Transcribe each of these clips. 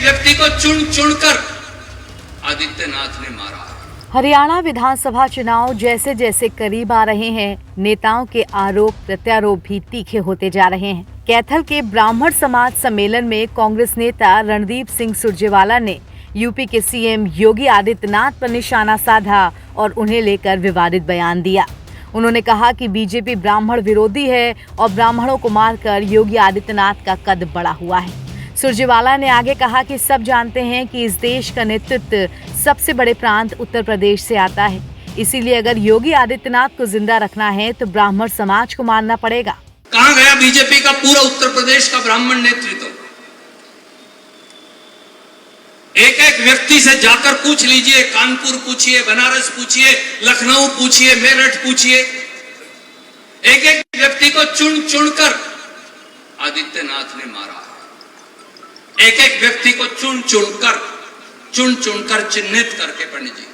व्यक्ति को चुन चुनकर आदित्यनाथ ने मारा। हरियाणा विधानसभा चुनाव जैसे जैसे करीब आ रहे हैं, नेताओं के आरोप प्रत्यारोप भी तीखे होते जा रहे हैं। कैथल के ब्राह्मण समाज सम्मेलन में कांग्रेस नेता रणदीप सिंह सुरजेवाला ने यूपी के सीएम योगी आदित्यनाथ पर निशाना साधा और उन्हें लेकर विवादित बयान दिया। उन्होंने कहा कि बीजेपी ब्राह्मण विरोधी है और ब्राह्मणों को मारकर योगी आदित्यनाथ का कद बढ़ा हुआ है। सुरजेवाला ने आगे कहा कि सब जानते हैं कि इस देश का नेतृत्व सबसे बड़े प्रांत उत्तर प्रदेश से आता है, इसीलिए अगर योगी आदित्यनाथ को जिंदा रखना है तो ब्राह्मण समाज को मारना पड़ेगा। कहां गया बीजेपी का पूरा उत्तर प्रदेश का ब्राह्मण नेतृत्व? एक एक व्यक्ति से जाकर पूछ लीजिए, कानपुर पूछिए, बनारस पूछिए, लखनऊ पूछिए, मेरठ पूछिए, एक एक व्यक्ति को चुन चुनकर आदित्यनाथ ने मारा है। एक एक व्यक्ति को चुन चुनकर चिन्हित करके पंडित जी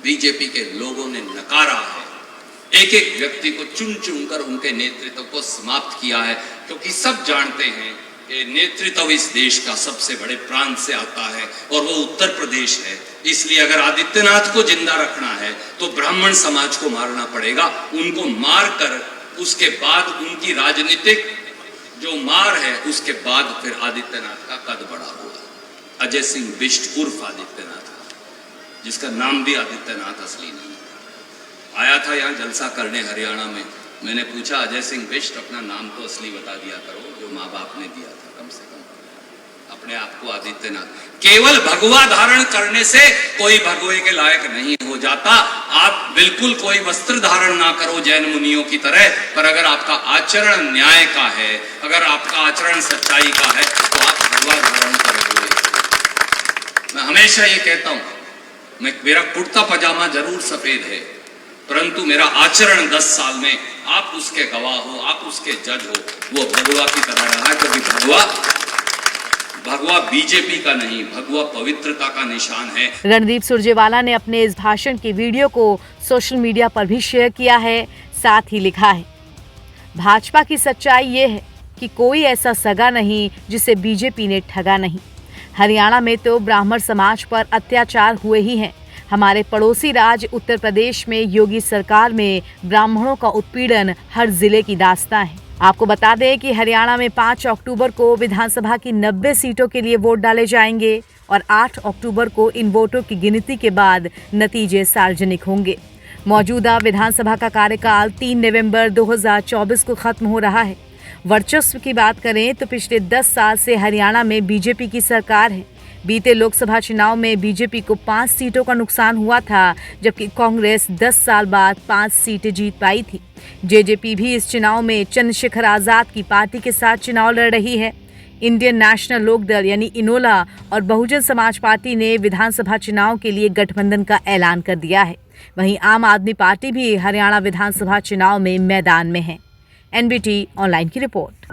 बीजेपी के लोगों ने नकारा है। एक एक व्यक्ति को चुन चुनकर उनके नेतृत्व को समाप्त किया है, क्योंकि सब जानते हैं कि नेतृत्व इस देश का सबसे बड़े प्रांत से आता है और वो उत्तर प्रदेश है। इसलिए अगर आदित्यनाथ को जिंदा रखना है तो ब्राह्मण समाज को मारना पड़ेगा। उनको मार कर उसके बाद उनकी राजनीतिक जो मार है उसके बाद फिर आदित्यनाथ का कद बढ़ा होगा। अजय सिंह बिष्ट उर्फ आदित्यनाथ, जिसका नाम भी आदित्यनाथ असली नहीं, आया था यहाँ जलसा करने हरियाणा में। मैंने पूछा, अजय सिंह बिष्ट अपना नाम तो असली बता दिया करो जो माँ बाप ने दिया था, कम से कम अपने आप को आदित्यनाथ। केवल भगवा धारण करने से कोई भगवे के लायक नहीं हो जाता। आप बिल्कुल कोई वस्त्र धारण ना करो जैन मुनियों की तरह, पर अगर आपका आचरण न्याय का है, अगर आपका आचरण सच्चाई का है तो आप भगवा धारण करोगे। मैं हमेशा ये कहता हूं, मेरा कुर्ता पजामा जरूर सफेद है, परंतु मेरा आचरण 10 साल में आप उसके गवाह हो, आप उसके जज हो, वो भगवा की तरह रहा। क्योंकि भगवा बीजेपी का नहीं, भगवा पवित्रता का निशान है। रणदीप सुरजेवाला ने अपने इस भाषण की वीडियो को सोशल मीडिया पर भी शेयर किया है। साथ ही लिखा है, भाजपा की सच्चाई ये है कि कोई ऐसा सगा नहीं जिसे बीजेपी ने ठगा नहीं। हरियाणा में तो ब्राह्मण समाज पर अत्याचार हुए ही हैं। हमारे पड़ोसी राज्य उत्तर प्रदेश में योगी सरकार में ब्राह्मणों का उत्पीड़न हर जिले की दास्तां है। आपको बता दें कि हरियाणा में 5 अक्टूबर को विधानसभा की 90 सीटों के लिए वोट डाले जाएंगे और 8 अक्टूबर को इन वोटों की गिनती के बाद नतीजे सार्वजनिक होंगे। मौजूदा विधानसभा का कार्यकाल 3 नवंबर 2024 को खत्म हो रहा है। वर्चस्व की बात करें तो पिछले 10 साल से हरियाणा में बीजेपी की सरकार है। बीते लोकसभा चुनाव में बीजेपी को 5 सीटों का नुकसान हुआ था, जबकि कांग्रेस 10 साल बाद 5 सीटें जीत पाई थी। जेजेपी भी इस चुनाव में चंद्रशेखर आजाद की पार्टी के साथ चुनाव लड़ रही है। इंडियन नेशनल लोकदल यानी इनोला और बहुजन समाज पार्टी ने विधानसभा चुनाव के लिए गठबंधन का ऐलान कर दिया है। वहीं आम आदमी पार्टी भी हरियाणा विधानसभा चुनाव में मैदान में है। एनबीटी ऑनलाइन की रिपोर्ट।